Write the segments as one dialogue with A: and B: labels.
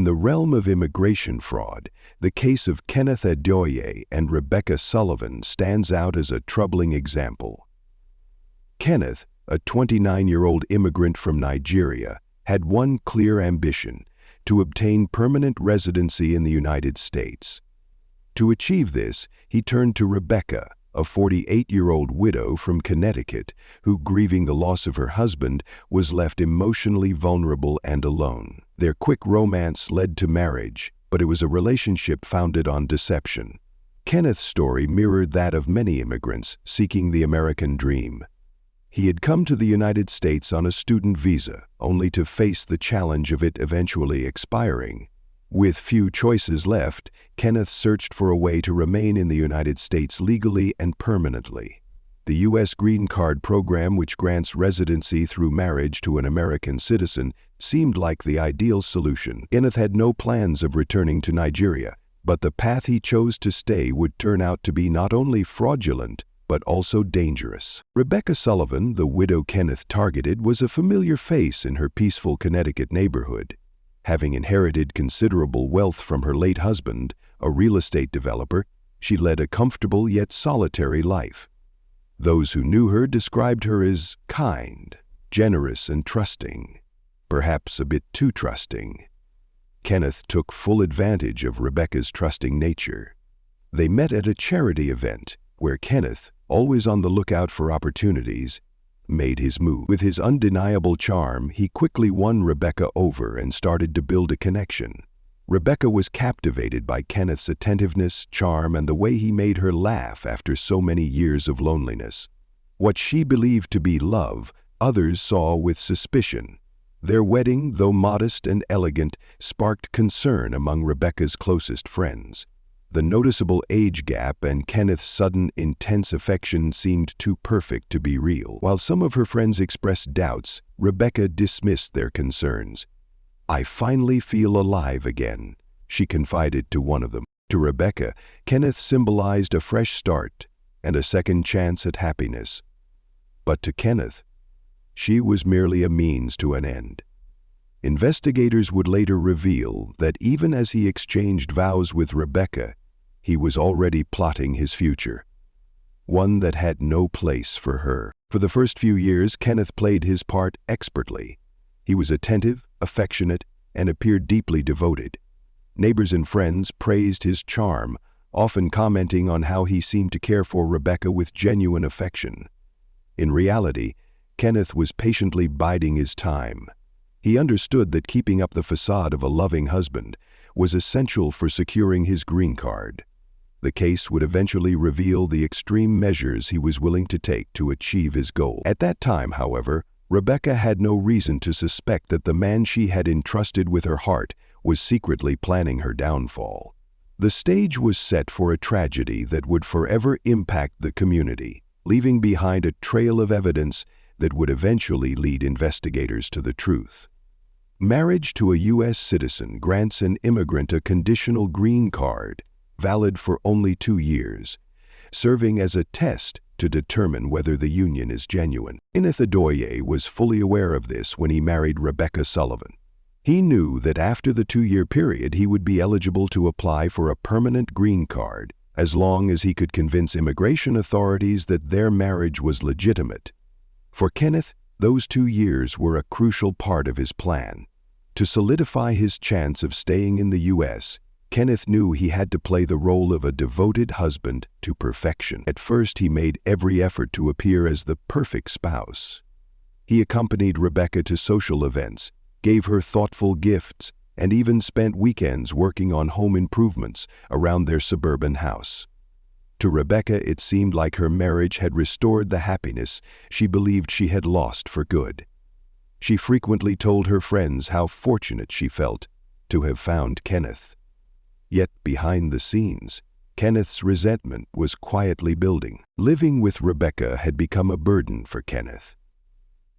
A: In the realm of immigration fraud, the case of Kenneth Adoye and Rebecca Sullivan stands out as a troubling example. Kenneth, a 29-year-old immigrant from Nigeria, had one clear ambition: to obtain permanent residency in the United States. To achieve this, he turned to Rebecca, a 48-year-old widow from Connecticut who, grieving the loss of her husband, was left emotionally vulnerable and alone. Their quick romance led to marriage, but it was a relationship founded on deception. Kenneth's story mirrored that of many immigrants seeking the American dream. He had come to the United States on a student visa, only to face the challenge of it eventually expiring. With few choices left, Kenneth searched for a way to remain in the United States legally and permanently. The U.S. Green Card program, which grants residency through marriage to an American citizen, seemed like the ideal solution. Kenneth had no plans of returning to Nigeria, but the path he chose to stay would turn out to be not only fraudulent, but also dangerous. Rebecca Sullivan, the widow Kenneth targeted, was a familiar face in her peaceful Connecticut neighborhood. Having inherited considerable wealth from her late husband, a real estate developer, she led a comfortable yet solitary life. Those who knew her described her as kind, generous, and trusting, perhaps a bit too trusting. Kenneth took full advantage of Rebecca's trusting nature. They met at a charity event where Kenneth, always on the lookout for opportunities, made his move. With his undeniable charm, he quickly won Rebecca over and started to build a connection. Rebecca was captivated by Kenneth's attentiveness, charm, and the way he made her laugh after so many years of loneliness. What she believed to be love, others saw with suspicion. Their wedding, though modest and elegant, sparked concern among Rebecca's closest friends. The noticeable age gap and Kenneth's sudden, intense affection seemed too perfect to be real. While some of her friends expressed doubts, Rebecca dismissed their concerns. "I finally feel alive again," she confided to one of them. To Rebecca, Kenneth symbolized a fresh start and a second chance at happiness. But to Kenneth, she was merely a means to an end. Investigators would later reveal that even as he exchanged vows with Rebecca, he was already plotting his future, one that had no place for her. For the first few years, Kenneth played his part expertly. He was attentive, affectionate, and appeared deeply devoted. Neighbors and friends praised his charm, often commenting on how he seemed to care for Rebecca with genuine affection. In reality, Kenneth was patiently biding his time. He understood that keeping up the facade of a loving husband was essential for securing his green card. The case would eventually reveal the extreme measures he was willing to take to achieve his goal. At that time, however, Rebecca had no reason to suspect that the man she had entrusted with her heart was secretly planning her downfall. The stage was set for a tragedy that would forever impact the community, leaving behind a trail of evidence that would eventually lead investigators to the truth. Marriage to a U.S. citizen grants an immigrant a conditional green card, valid for only 2 years, serving as a test to determine whether the union is genuine. Kenneth Adoye was fully aware of this when he married Rebecca Sullivan. He knew that after the 2-year period he would be eligible to apply for a permanent green card, as long as he could convince immigration authorities that their marriage was legitimate. For Kenneth, those 2 years were a crucial part of his plan. To solidify his chance of staying in the U.S., Kenneth knew he had to play the role of a devoted husband to perfection. At first, he made every effort to appear as the perfect spouse. He accompanied Rebecca to social events, gave her thoughtful gifts, and even spent weekends working on home improvements around their suburban house. To Rebecca, it seemed like her marriage had restored the happiness she believed she had lost for good. She frequently told her friends how fortunate she felt to have found Kenneth. Yet behind the scenes, Kenneth's resentment was quietly building. Living with Rebecca had become a burden for Kenneth.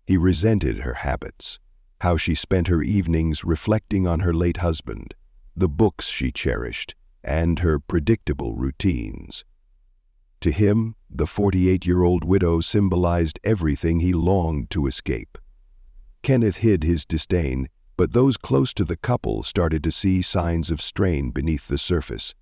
A: He resented her habits, how she spent her evenings reflecting on her late husband, the books she cherished, and her predictable routines. To him, the 48-year-old widow symbolized everything he longed to escape. Kenneth hid his disdain, But those close to the couple started to see signs of strain beneath the surface.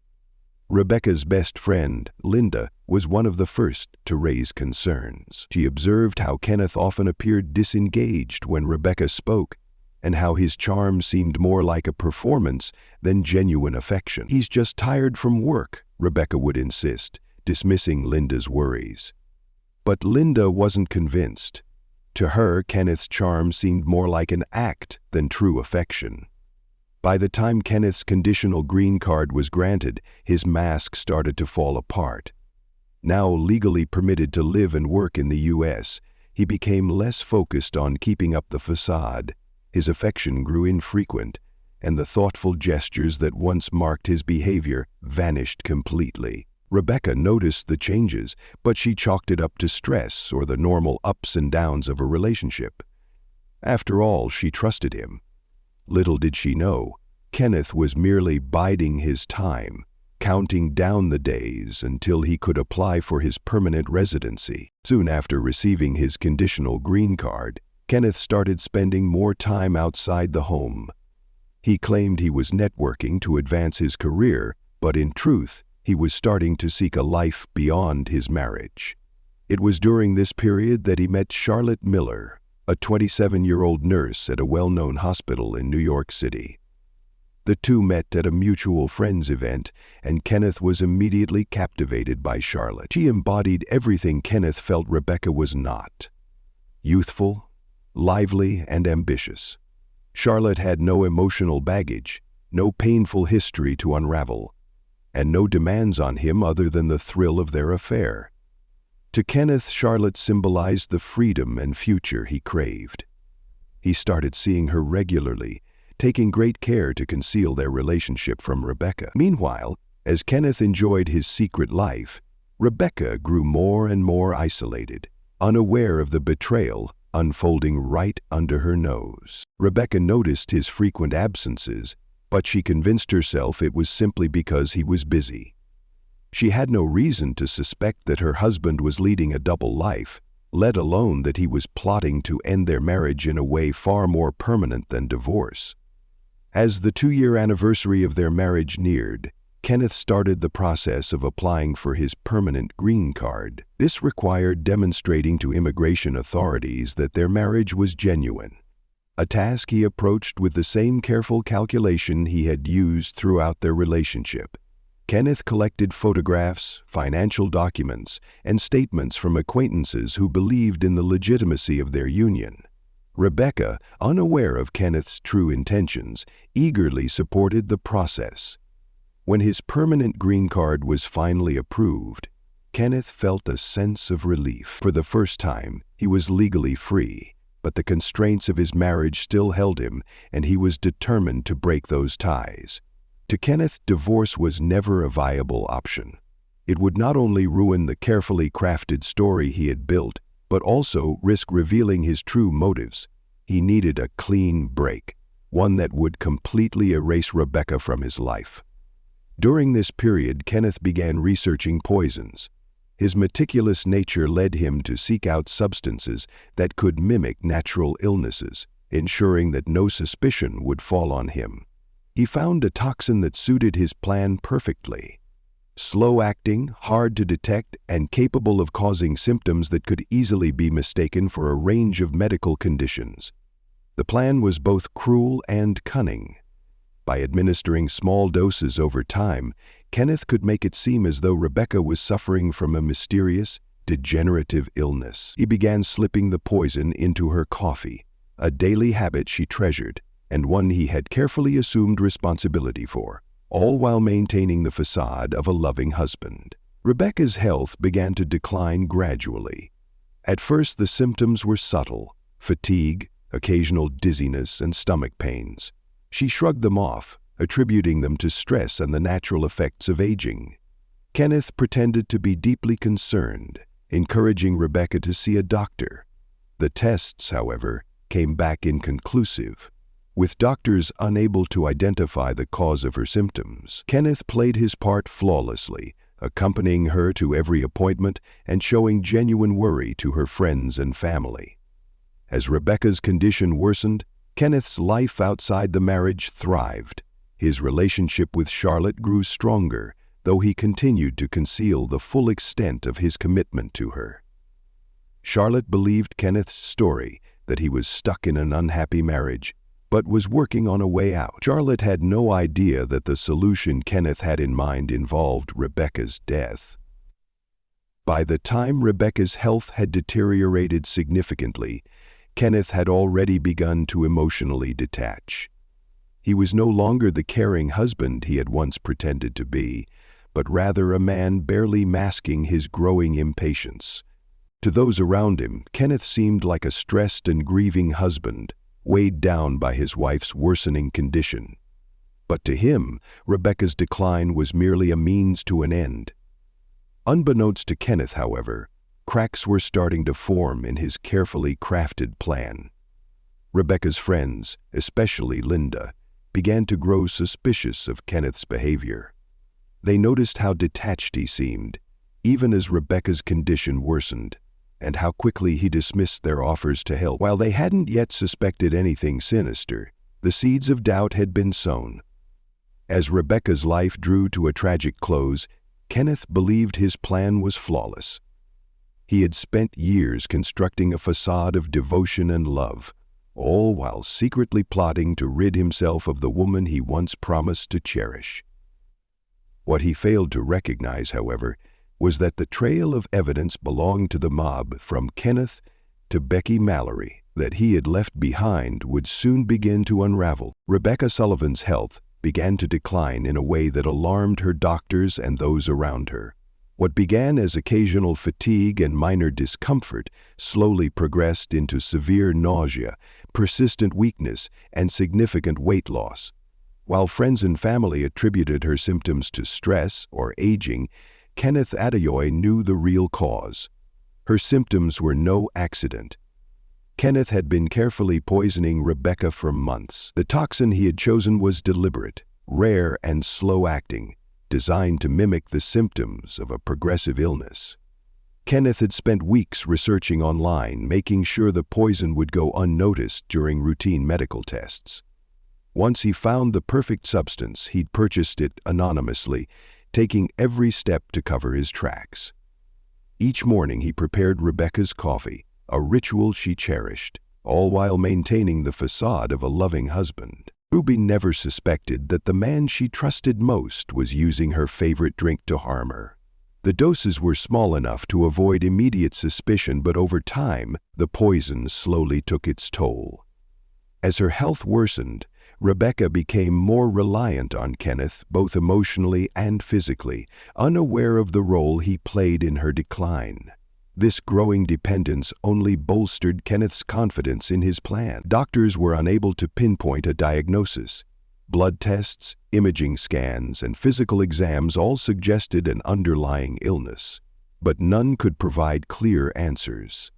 A: Rebecca's best friend, Linda, was one of the first to raise concerns. She observed how Kenneth often appeared disengaged when Rebecca spoke, and how his charm seemed more like a performance than genuine affection. "He's just tired from work," Rebecca would insist, dismissing Linda's worries. But Linda wasn't convinced. To her, Kenneth's charm seemed more like an act than true affection. By the time Kenneth's conditional green card was granted, his mask started to fall apart. Now legally permitted to live and work in the U.S., he became less focused on keeping up the facade. His affection grew infrequent, and the thoughtful gestures that once marked his behavior vanished completely. Rebecca noticed the changes, but she chalked it up to stress or the normal ups and downs of a relationship. After all, she trusted him. Little did she know, Kenneth was merely biding his time, counting down the days until he could apply for his permanent residency. Soon after receiving his conditional green card, Kenneth started spending more time outside the home. He claimed he was networking to advance his career, but in truth, he was starting to seek a life beyond his marriage. It was during this period that he met Charlotte Miller, a 27-year-old nurse at a well-known hospital in New York City. The two met at a mutual friends event, and Kenneth was immediately captivated by Charlotte. She embodied everything Kenneth felt Rebecca was not: youthful, lively, and ambitious. Charlotte had no emotional baggage, no painful history to unravel, and no demands on him other than the thrill of their affair. To Kenneth, Charlotte symbolized the freedom and future he craved. He started seeing her regularly, taking great care to conceal their relationship from Rebecca. Meanwhile, as Kenneth enjoyed his secret life, Rebecca grew more and more isolated, unaware of the betrayal unfolding right under her nose. Rebecca noticed his frequent absences, but she convinced herself it was simply because he was busy. She had no reason to suspect that her husband was leading a double life, let alone that he was plotting to end their marriage in a way far more permanent than divorce. As the 2-year anniversary of their marriage neared, Kenneth started the process of applying for his permanent green card. This required demonstrating to immigration authorities that their marriage was genuine, a task he approached with the same careful calculation he had used throughout their relationship. Kenneth collected photographs, financial documents, and statements from acquaintances who believed in the legitimacy of their union. Rebecca, unaware of Kenneth's true intentions, eagerly supported the process. When his permanent green card was finally approved, Kenneth felt a sense of relief. For the first time, he was legally free, but the constraints of his marriage still held him, and he was determined to break those ties. To Kenneth, divorce was never a viable option. It would not only ruin the carefully crafted story he had built, but also risk revealing his true motives. He needed a clean break, one that would completely erase Rebecca from his life. During this period, Kenneth began researching poisons. His meticulous nature led him to seek out substances that could mimic natural illnesses, ensuring that no suspicion would fall on him. He found a toxin that suited his plan perfectly. Slow-acting, hard to detect, and capable of causing symptoms that could easily be mistaken for a range of medical conditions. The plan was both cruel and cunning. By administering small doses over time, Kenneth could make it seem as though Rebecca was suffering from a mysterious, degenerative illness. He began slipping the poison into her coffee, a daily habit she treasured, and one he had carefully assumed responsibility for, all while maintaining the facade of a loving husband. Rebecca's health began to decline gradually. At first, the symptoms were subtle: fatigue, occasional dizziness, and stomach pains. She shrugged them off, attributing them to stress and the natural effects of aging. Kenneth pretended to be deeply concerned, encouraging Rebecca to see a doctor. The tests, however, came back inconclusive. With doctors unable to identify the cause of her symptoms, Kenneth played his part flawlessly, accompanying her to every appointment and showing genuine worry to her friends and family. As Rebecca's condition worsened, Kenneth's life outside the marriage thrived. His relationship with Charlotte grew stronger, though he continued to conceal the full extent of his commitment to her. Charlotte believed Kenneth's story, that he was stuck in an unhappy marriage, but was working on a way out. Charlotte had no idea that the solution Kenneth had in mind involved Rebecca's death. By the time Rebecca's health had deteriorated significantly, Kenneth had already begun to emotionally detach. He was no longer the caring husband he had once pretended to be, but rather a man barely masking his growing impatience. To those around him, Kenneth seemed like a stressed and grieving husband, weighed down by his wife's worsening condition. But to him, Rebecca's decline was merely a means to an end. Unbeknownst to Kenneth, however, cracks were starting to form in his carefully crafted plan. Rebecca's friends, especially Linda, began to grow suspicious of Kenneth's behavior. They noticed how detached he seemed, even as Rebecca's condition worsened, and how quickly he dismissed their offers to help. While they hadn't yet suspected anything sinister, the seeds of doubt had been sown. As Rebecca's life drew to a tragic close, Kenneth believed his plan was flawless. He had spent years constructing a facade of devotion and love, all while secretly plotting to rid himself of the woman he once promised to cherish. What he failed to recognize, however, was that the trail of evidence belonged to the mob from Kenneth to Becky Mallory that he had left behind would soon begin to unravel. Rebecca Sullivan's health began to decline in a way that alarmed her doctors and those around her. What began as occasional fatigue and minor discomfort slowly progressed into severe nausea, persistent weakness, and significant weight loss. While friends and family attributed her symptoms to stress or aging, Kenneth Adeoye knew the real cause. Her symptoms were no accident. Kenneth had been carefully poisoning Rebecca for months. The toxin he had chosen was deliberate, rare, and slow-acting, designed to mimic the symptoms of a progressive illness. Kenneth had spent weeks researching online, making sure the poison would go unnoticed during routine medical tests. Once he found the perfect substance, he'd purchased it anonymously, taking every step to cover his tracks. Each morning he prepared Rebecca's coffee, a ritual she cherished, all while maintaining the facade of a loving husband. Ruby never suspected that the man she trusted most was using her favorite drink to harm her. The doses were small enough to avoid immediate suspicion, but over time, the poison slowly took its toll. As her health worsened, Rebecca became more reliant on Kenneth, both emotionally and physically, unaware of the role he played in her decline. This growing dependence only bolstered Kenneth's confidence in his plan. Doctors were unable to pinpoint a diagnosis. Blood tests, imaging scans, and physical exams all suggested an underlying illness, but none could provide clear answers.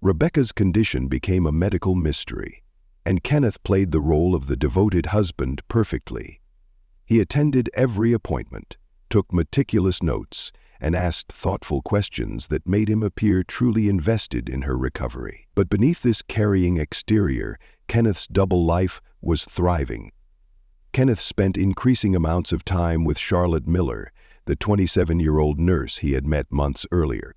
A: Rebecca's condition became a medical mystery, and Kenneth played the role of the devoted husband perfectly. He attended every appointment, took meticulous notes, and asked thoughtful questions that made him appear truly invested in her recovery. But beneath this carrying exterior, Kenneth's double life was thriving. Kenneth spent increasing amounts of time with Charlotte Miller, the 27-year-old nurse he had met months earlier.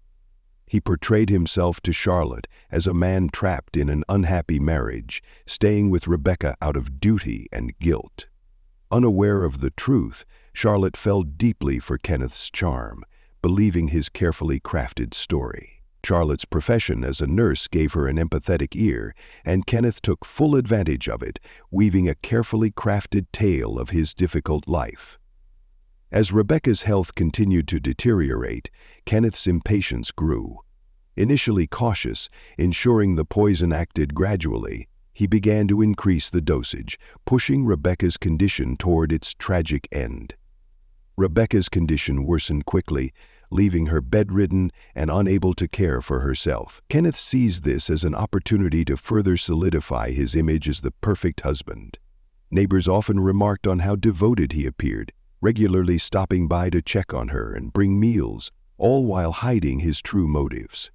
A: He portrayed himself to Charlotte as a man trapped in an unhappy marriage, staying with Rebecca out of duty and guilt. Unaware of the truth, Charlotte fell deeply for Kenneth's charm, believing his carefully crafted story. Charlotte's profession as a nurse gave her an empathetic ear, and Kenneth took full advantage of it, weaving a carefully crafted tale of his difficult life. As Rebecca's health continued to deteriorate, Kenneth's impatience grew. Initially cautious, ensuring the poison acted gradually, he began to increase the dosage, pushing Rebecca's condition toward its tragic end. Rebecca's condition worsened quickly, leaving her bedridden and unable to care for herself. Kenneth seized this as an opportunity to further solidify his image as the perfect husband. Neighbors often remarked on how devoted he appeared, regularly stopping by to check on her and bring meals, all while hiding his true motives.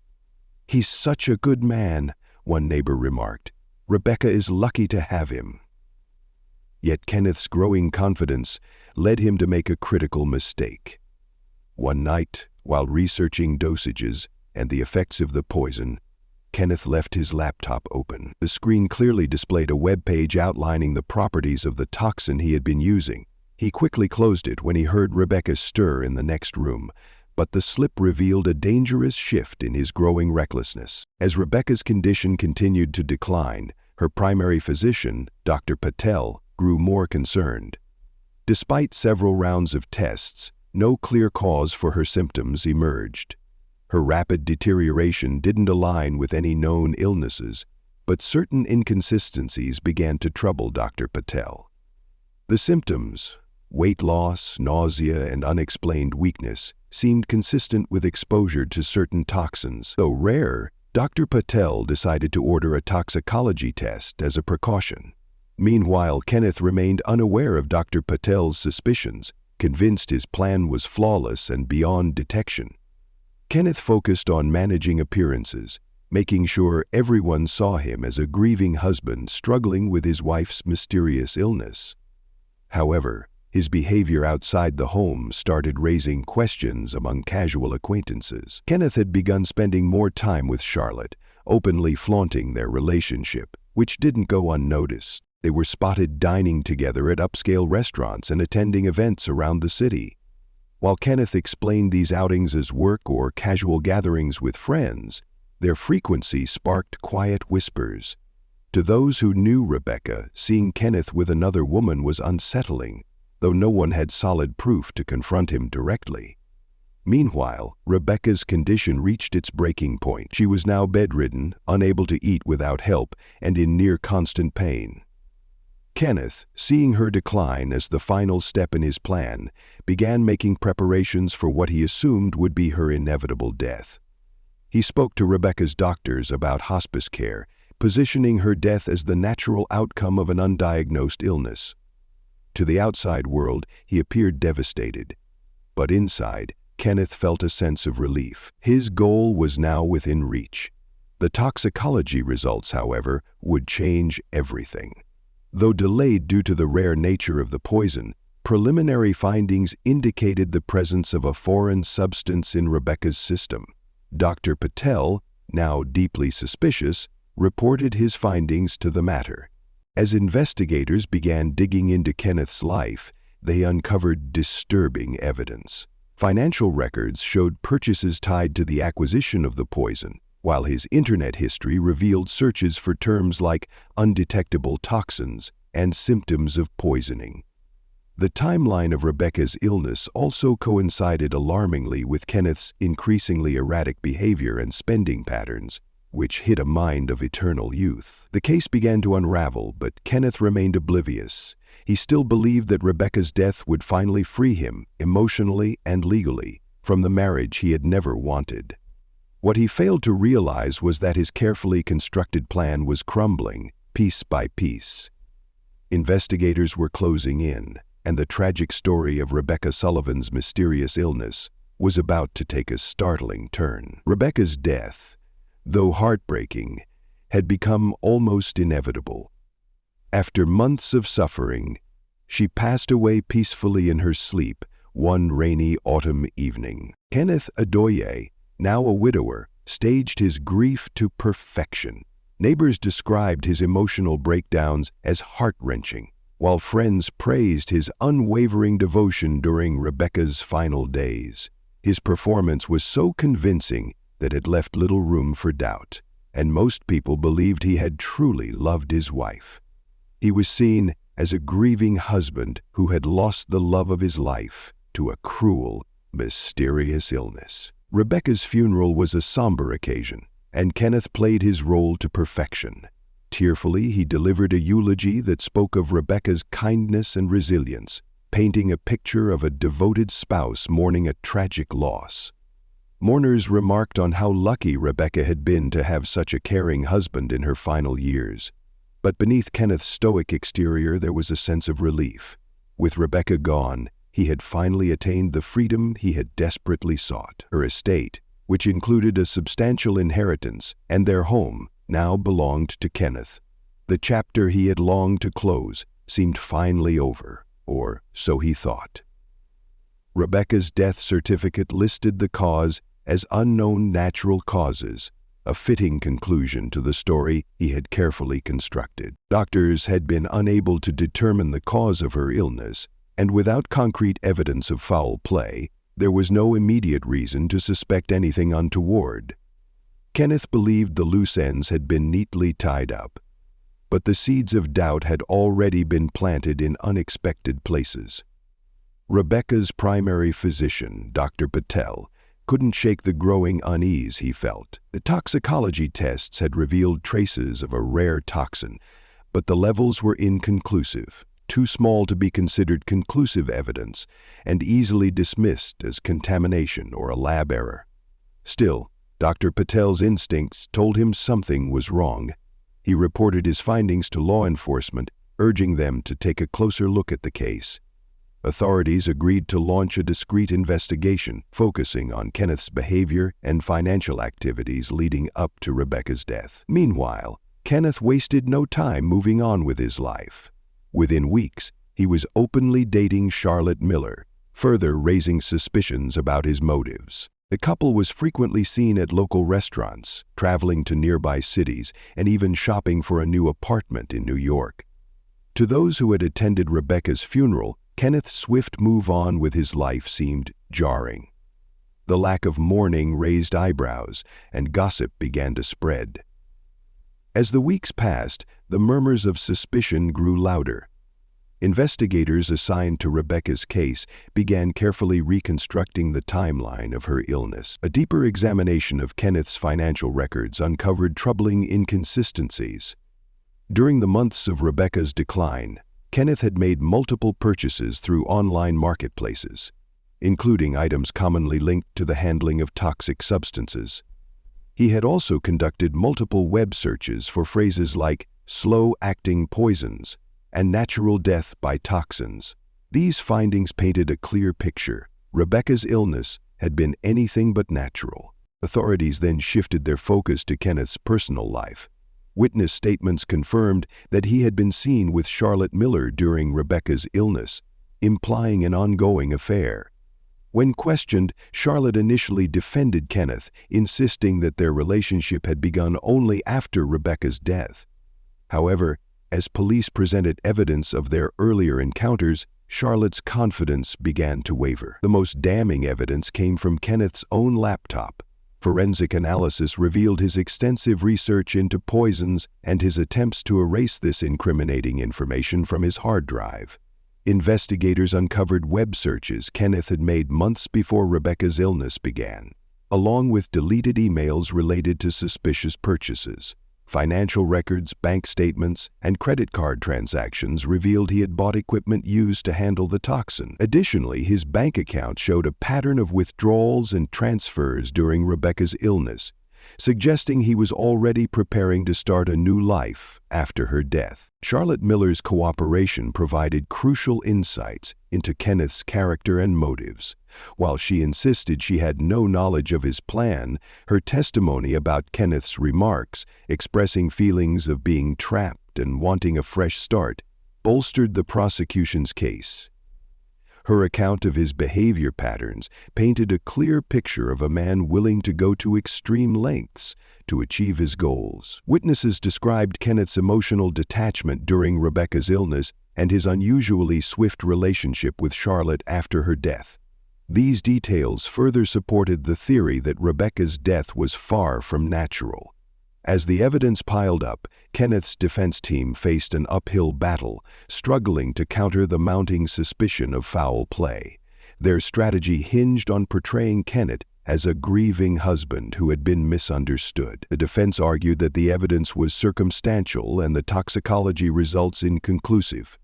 A: "He's such a good man," one neighbor remarked, Rebecca is lucky to have him." Yet Kenneth's growing confidence led him to make a critical mistake. One night, while researching dosages and the effects of the poison, Kenneth left his laptop open. The screen clearly displayed a web page outlining the properties of the toxin he had been using. He quickly closed it when he heard Rebecca stir in the next room, but the slip revealed a dangerous shift in his growing recklessness. As Rebecca's condition continued to decline, her primary physician, Dr. Patel, grew more concerned. Despite several rounds of tests, no clear cause for her symptoms emerged. Her rapid deterioration didn't align with any known illnesses, but certain inconsistencies began to trouble Dr. Patel. The symptoms, weight loss, nausea, and unexplained weakness, seemed consistent with exposure to certain toxins. Though rare, Dr. Patel decided to order a toxicology test as a precaution. Meanwhile, Kenneth remained unaware of Dr. Patel's suspicions, convinced his plan was flawless and beyond detection. Kenneth focused on managing appearances, making sure everyone saw him as a grieving husband struggling with his wife's mysterious illness. However, his behavior outside the home started raising questions among casual acquaintances. Kenneth had begun spending more time with Charlotte, openly flaunting their relationship, which didn't go unnoticed. They were spotted dining together at upscale restaurants and attending events around the city. While Kenneth explained these outings as work or casual gatherings with friends, their frequency sparked quiet whispers. To those who knew Rebecca, seeing Kenneth with another woman was unsettling, though no one had solid proof to confront him directly. Meanwhile, Rebecca's condition reached its breaking point. She was now bedridden, unable to eat without help, and in near constant pain. Kenneth, seeing her decline as the final step in his plan, began making preparations for what he assumed would be her inevitable death. He spoke to Rebecca's doctors about hospice care, positioning her death as the natural outcome of an undiagnosed illness. To the outside world, he appeared devastated. But inside, Kenneth felt a sense of relief. His goal was now within reach. The toxicology results, however, would change everything. Though delayed due to the rare nature of the poison, preliminary findings indicated the presence of a foreign substance in Rebecca's system. Dr. Patel, now deeply suspicious, reported his findings to the matter. As investigators began digging into Kenneth's life, they uncovered disturbing evidence. Financial records showed purchases tied to the acquisition of the poison, while his internet history revealed searches for terms like undetectable toxins and symptoms of poisoning. The timeline of Rebecca's illness also coincided alarmingly with Kenneth's increasingly erratic behavior and spending patterns, which hid a mind of eternal youth. The case began to unravel, but Kenneth remained oblivious. He still believed that Rebecca's death would finally free him, emotionally and legally, from the marriage he had never wanted. What he failed to realize was that his carefully constructed plan was crumbling, piece by piece. Investigators were closing in, and the tragic story of Rebecca Sullivan's mysterious illness was about to take a startling turn. Rebecca's death, though heartbreaking, had become almost inevitable. After months of suffering, she passed away peacefully in her sleep one rainy autumn evening. Kenneth Adoye, now a widower, staged his grief to perfection. Neighbors described his emotional breakdowns as heart-wrenching, while friends praised his unwavering devotion during Rebecca's final days. His performance was so convincing that it left little room for doubt, and most people believed he had truly loved his wife. He was seen as a grieving husband who had lost the love of his life to a cruel, mysterious illness. Rebecca's funeral was a somber occasion, and Kenneth played his role to perfection. Tearfully, he delivered a eulogy that spoke of Rebecca's kindness and resilience, painting a picture of a devoted spouse mourning a tragic loss. Mourners remarked on how lucky Rebecca had been to have such a caring husband in her final years. But beneath Kenneth's stoic exterior there was a sense of relief. With Rebecca gone, he had finally attained the freedom he had desperately sought. Her estate, which included a substantial inheritance, and their home, now belonged to Kenneth. The chapter he had longed to close seemed finally over, or so he thought. Rebecca's death certificate listed the cause as unknown natural causes, a fitting conclusion to the story he had carefully constructed. Doctors had been unable to determine the cause of her illness, and without concrete evidence of foul play, there was no immediate reason to suspect anything untoward. Kenneth believed the loose ends had been neatly tied up, but the seeds of doubt had already been planted in unexpected places. Rebecca's primary physician, Dr. Patel, couldn't shake the growing unease he felt. The toxicology tests had revealed traces of a rare toxin, but the levels were inconclusive, too small to be considered conclusive evidence, and easily dismissed as contamination or a lab error. Still, Dr. Patel's instincts told him something was wrong. He reported his findings to law enforcement, urging them to take a closer look at the case. Authorities agreed to launch a discreet investigation focusing on Kenneth's behavior and financial activities leading up to Rebecca's death. Meanwhile, Kenneth wasted no time moving on with his life. Within weeks, he was openly dating Charlotte Miller, further raising suspicions about his motives. The couple was frequently seen at local restaurants, traveling to nearby cities, and even shopping for a new apartment in New York. To those who had attended Rebecca's funeral, Kenneth's swift move on with his life seemed jarring. The lack of mourning raised eyebrows, and gossip began to spread. As the weeks passed, the murmurs of suspicion grew louder. Investigators assigned to Rebecca's case began carefully reconstructing the timeline of her illness. A deeper examination of Kenneth's financial records uncovered troubling inconsistencies. During the months of Rebecca's decline, Kenneth had made multiple purchases through online marketplaces, including items commonly linked to the handling of toxic substances. He had also conducted multiple web searches for phrases like slow-acting poisons and natural death by toxins. These findings painted a clear picture. Rebecca's illness had been anything but natural. Authorities then shifted their focus to Kenneth's personal life. Witness statements confirmed that he had been seen with Charlotte Miller during Rebecca's illness, implying an ongoing affair. When questioned, Charlotte initially defended Kenneth, insisting that their relationship had begun only after Rebecca's death. However, as police presented evidence of their earlier encounters, Charlotte's confidence began to waver. The most damning evidence came from Kenneth's own laptop. Forensic analysis revealed his extensive research into poisons and his attempts to erase this incriminating information from his hard drive. Investigators uncovered web searches Kenneth had made months before Rebecca's illness began, along with deleted emails related to suspicious purchases. Financial records, bank statements, and credit card transactions revealed he had bought equipment used to handle the toxin. Additionally, his bank account showed a pattern of withdrawals and transfers during Rebecca's illness, suggesting he was already preparing to start a new life after her death. Charlotte Miller's cooperation provided crucial insights into Kenneth's character and motives. While she insisted she had no knowledge of his plan, her testimony about Kenneth's remarks, expressing feelings of being trapped and wanting a fresh start, bolstered the prosecution's case. Her account of his behavior patterns painted a clear picture of a man willing to go to extreme lengths to achieve his goals. Witnesses described Kenneth's emotional detachment during Rebecca's illness and his unusually swift relationship with Charlotte after her death. These details further supported the theory that Rebecca's death was far from natural. As the evidence piled up, Kenneth's defense team faced an uphill battle, struggling to counter the mounting suspicion of foul play. Their strategy hinged on portraying Kenneth as a grieving husband who had been misunderstood. The defense argued that the evidence was circumstantial and the toxicology results inconclusive.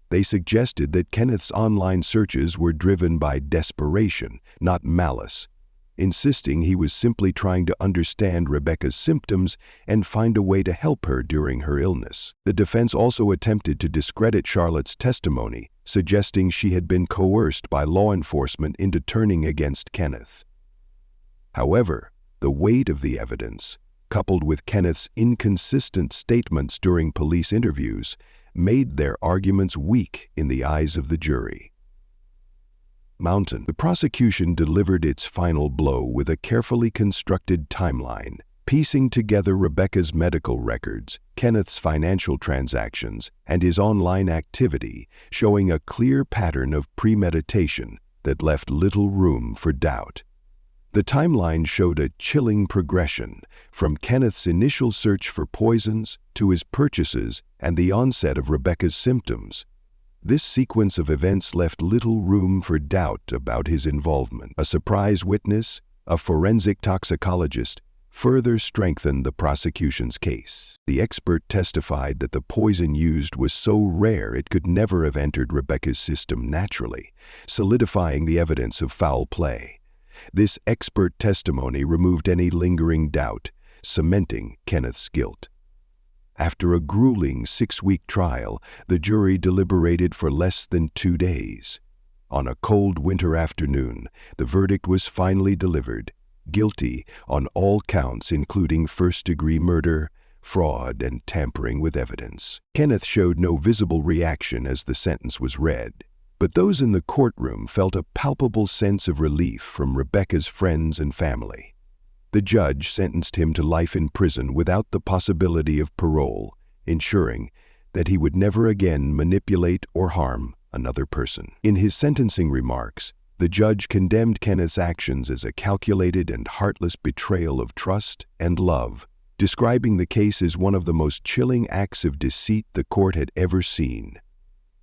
A: They suggested that Kenneth's online searches were driven by desperation, not malice, insisting he was simply trying to understand Rebecca's symptoms and find a way to help her during her illness. The defense also attempted to discredit Charlotte's testimony, suggesting she had been coerced by law enforcement into turning against Kenneth. However, the weight of the evidence, coupled with Kenneth's inconsistent statements during police interviews, made their arguments weak in the eyes of the jury. The prosecution delivered its final blow with a carefully constructed timeline, piecing together Rebecca's medical records, Kenneth's financial transactions, and his online activity, showing a clear pattern of premeditation that left little room for doubt. The timeline showed a chilling progression, from Kenneth's initial search for poisons to his purchases and the onset of Rebecca's symptoms. This sequence of events left little room for doubt about his involvement. A surprise witness, a forensic toxicologist, further strengthened the prosecution's case. The expert testified that the poison used was so rare it could never have entered Rebecca's system naturally, solidifying the evidence of foul play. This expert testimony removed any lingering doubt, cementing Kenneth's guilt. After a grueling 6-week trial, the jury deliberated for less than 2 days. On a cold winter afternoon, the verdict was finally delivered: guilty on all counts including first-degree murder, fraud, and tampering with evidence. Kenneth showed no visible reaction as the sentence was read, but those in the courtroom felt a palpable sense of relief from Rebecca's friends and family. The judge sentenced him to life in prison without the possibility of parole, ensuring that he would never again manipulate or harm another person. In his sentencing remarks, the judge condemned Kenneth's actions as a calculated and heartless betrayal of trust and love, describing the case as one of the most chilling acts of deceit the court had ever seen.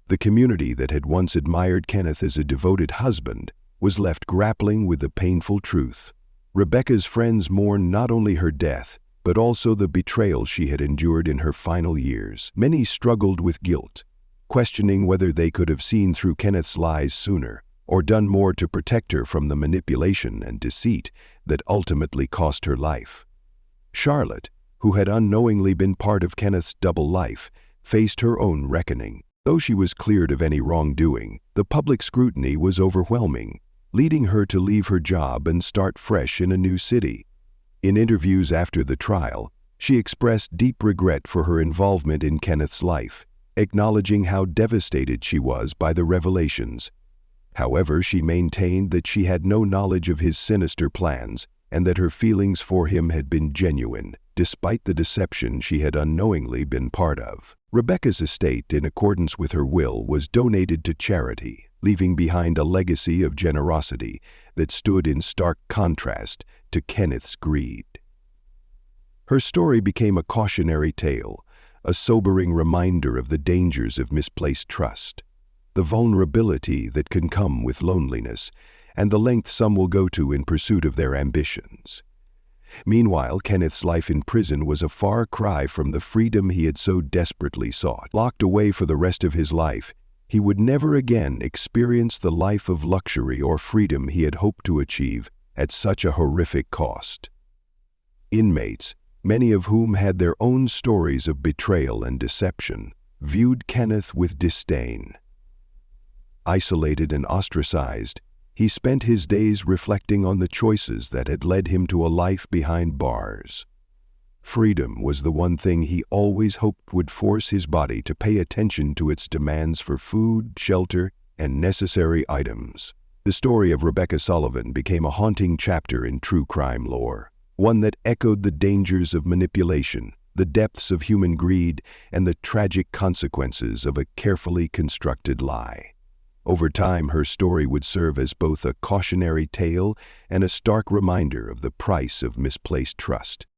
A: The community that had once admired Kenneth as a devoted husband was left grappling with the painful truth. Rebecca's friends mourned not only her death, but also the betrayal she had endured in her final years. Many struggled with guilt, questioning whether they could have seen through Kenneth's lies sooner, or done more to protect her from the manipulation and deceit that ultimately cost her life. Charlotte, who had unknowingly been part of Kenneth's double life, faced her own reckoning. Though she was cleared of any wrongdoing, the public scrutiny was overwhelming, leading her to leave her job and start fresh in a new city. In interviews after the trial, she expressed deep regret for her involvement in Kenneth's life, acknowledging how devastated she was by the revelations. However, she maintained that she had no knowledge of his sinister plans and that her feelings for him had been genuine, despite the deception she had unknowingly been part of. Rebecca's estate, in accordance with her will, was donated to charity, leaving behind a legacy of generosity that stood in stark contrast to Kenneth's greed. Her story became a cautionary tale, a sobering reminder of the dangers of misplaced trust, the vulnerability that can come with loneliness, and the length some will go to in pursuit of their ambitions. Meanwhile, Kenneth's life in prison was a far cry from the freedom he had so desperately sought. Locked away for the rest of his life, he would never again experience the life of luxury or freedom he had hoped to achieve at such a horrific cost. Inmates, many of whom had their own stories of betrayal and deception, viewed Kenneth with disdain. Isolated and ostracized, he spent his days reflecting on the choices that had led him to a life behind bars. Freedom was the one thing he always hoped would force his body to pay attention to its demands for food, shelter, and necessary items. The story of Rebecca Sullivan became a haunting chapter in true crime lore, one that echoed the dangers of manipulation, the depths of human greed, and the tragic consequences of a carefully constructed lie. Over time, her story would serve as both a cautionary tale and a stark reminder of the price of misplaced trust.